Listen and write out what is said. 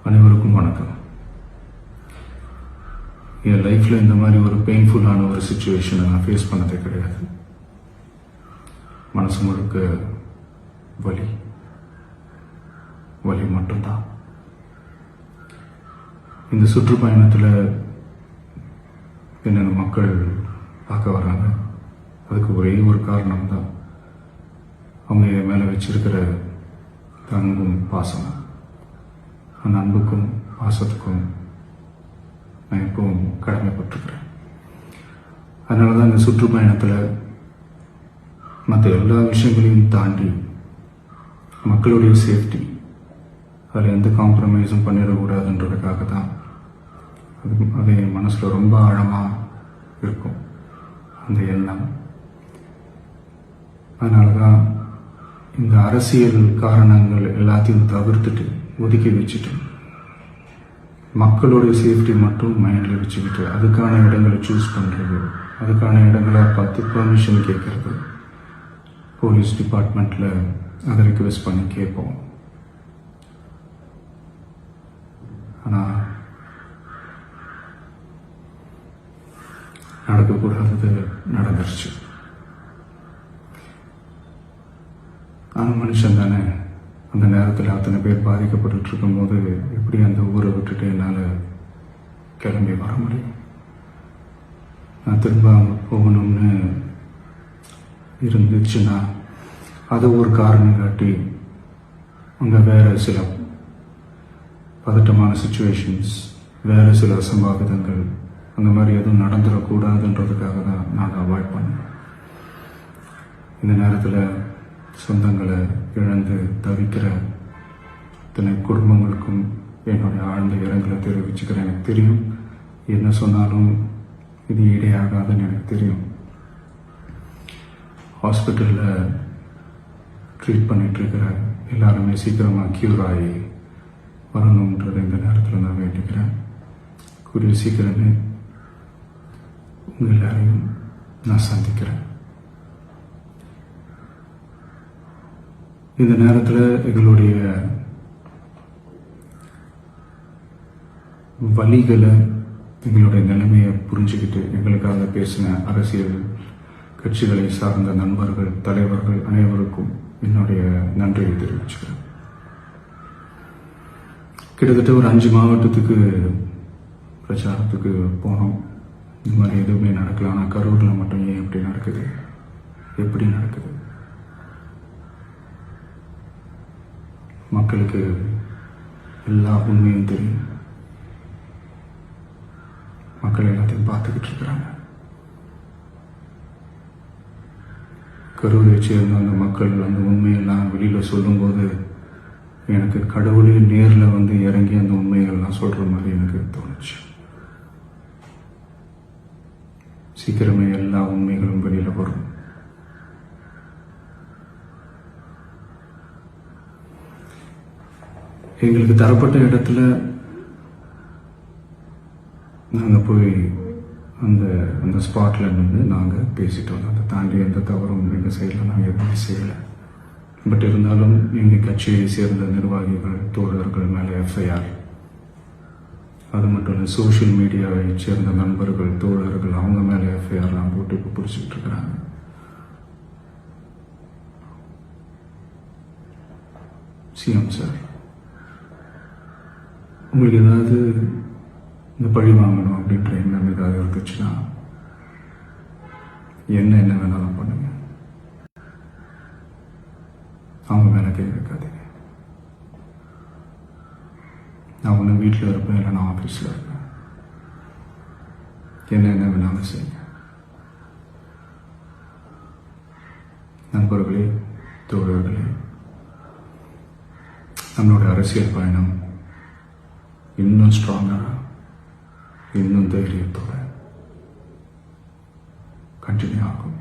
அனைவருக்கும் வணக்கம். என் லைஃப்பில் இந்த மாதிரி ஒரு பெயின்ஃபுல்லான ஒரு சுச்சுவேஷனை நான் ஃபேஸ் பண்ணதே கிடையாது. மனசு முழுக்க வலி வலி மட்டும்தான். இந்த சுற்றுப்பயணத்தில் என்னென்ன மக்கள் பார்க்க வராங்க, அதுக்கு ஒரே ஒரு காரணம் தான், அவங்க என் மேலே வச்சிருக்கிற அன்பும் பாசம். அந்த அன்புக்கும் பாசத்துக்கும் நான் எப்பவும் கடமைப்பட்டிருக்கிறேன். அதனால தான் இந்த சுற்றுப்பயணத்தில் மற்ற எல்லா விஷயங்களையும் தாண்டி மக்களுடைய சேஃப்டி, அதில் எந்த காம்ப்ரமைஸும் பண்ணிடக்கூடாதுன்றதுக்காக தான் அது என் மனசில் ரொம்ப ஆழமாக இருக்கும் அந்த எண்ணம். அதனால தான் இந்த அரசியல் காரணங்கள் எல்லாத்தையும் தவிர்த்துட்டு ஒதுக்கி வச்சுட்டு மக்களுடைய சேஃப்டி மட்டும் மைண்டில் வச்சுக்கிட்டு அதுக்கான இடங்களை சூஸ் பண்ணுறது, அதுக்கான இடங்களை பார்த்து பெர்மிஷன் கேட்கறது, போலீஸ் டிபார்ட்மெண்ட்டில் அதை ரிக்வெஸ்ட் பண்ணி கேட்போம். ஆனால் நடக்கக்கூடாதது நடந்துருச்சு. நான் மனுஷன் தானே. அந்த நேரத்தில் அத்தனை பேர் பாதிக்கப்பட்டு இருக்கும்போது எப்படி அந்த ஊரை விட்டுட்டு என்னால் கிளம்பி வர முடியும்? நான் திரும்ப போகணும்னு இருந்துச்சுன்னா அதை ஒரு காரணம் காட்டி அங்கே வேறு சில பதட்டமான சுச்சுவேஷன்ஸ், வேறு சில அசம்பாவிதங்கள், அந்த மாதிரி எதுவும் நடந்துடக்கூடாதுன்றதுக்காக தான் நான் அவாய்ட் பண்ணேன். இந்த நேரத்தில் சொந்தங்களை இழந்து தவிக்கிற இத்தனை குடும்பங்களுக்கும் என்னுடைய ஆழ்ந்த இரங்கலை தெரிவிச்சுக்கிறேன். எனக்கு தெரியும், என்ன சொன்னாலும் இது ஈடையாகாதுன்னு எனக்கு தெரியும். ஹாஸ்பிட்டலில் ட்ரீட் பண்ணிகிட்ருக்கிற எல்லாருமே சீக்கிரமாக க்யூர் ஆகி வரணுன்றதை இந்த நேரத்தில் நான் வேண்டிக்கிறேன். கூடிய சீக்கிரமே உங்கள் எல்லாரையும் நான் சந்திக்கிறேன். இந்த நேரத்தில் எங்களுடைய வலிகளை, எங்களுடைய நிலைமையை புரிஞ்சுக்கிட்டு எங்களுக்காக பேசின அரசியல் கட்சிகளை சார்ந்த நண்பர்கள், தலைவர்கள் அனைவருக்கும் என்னுடைய நன்றியை தெரிவிச்சுக்கிறேன். கிட்டத்தட்ட ஒரு 5 மாவட்டத்துக்கு பிரச்சாரத்துக்கு போனோம். இந்த மாதிரி எதுவுமே நடக்கல. ஆனால் கரூரில் மட்டும் ஏன் எப்படி நடக்குது, எப்படி நடக்குது? மக்களுக்கு எல்லா உண்மையும் தெரியும். மக்கள் எல்லாத்தையும் பார்த்துக்கிட்டு இருக்கிறாங்க. கரூரை சேர்ந்த அந்த மக்கள் அந்த உண்மையெல்லாம் வெளியில் சொல்லும்போது எனக்கு கடவுளே நேரில் வந்து இறங்கி அந்த உண்மைகள்லாம் சொல்கிற மாதிரி எனக்கு தோணுச்சு. சீக்கிரமே எல்லா உண்மைகளும் வெளியில் வரும். எங்களுக்கு தரப்பட்ட இடத்துல நாங்கள் போய் அந்த ஸ்பாட்டில் நின்று நாங்கள் பேசிட்டோம். அதை தாண்டி எந்த தவறும் எங்கள் சைடில் நாங்கள் எதுவுமே செய்யலை. பட் இருந்தாலும் எங்கள் கட்சியை சேர்ந்த நிர்வாகிகள், தோழர்கள் மேலே எஃப்ஐஆர், அது மட்டும் இல்லை சோஷியல் மீடியாவை சேர்ந்த நண்பர்கள், தோழர்கள், அவங்க மேலே எஃப்ஐஆர்லாம் போட்டு இப்போ பிடிச்சிக்கிட்டு இருக்கிறாங்க. சிஎம் சார், உங்களுக்கு ஏதாவது இந்த பழி வாங்கணும் அப்படின்ற எண்ணம் ஏதாவது இருந்துச்சுன்னா என்ன வேணாலும் பண்ணுங்க. அவங்க மேலே கை வைக்காதீங்க. நான் ஒன்று வீட்டில் இருப்பேன், இல்லை நான் ஆஃபீஸில் இருப்பேன். என்ன வேணாலும் செய்யுங்க. நண்பர்களே, தோழர்களே, நம்மளோட அரசியல் பயணம் இன்னும் ஸ்ட்ராங்கராக, இன்னும் தைரியத்தோட கண்டினியூ ஆகும்.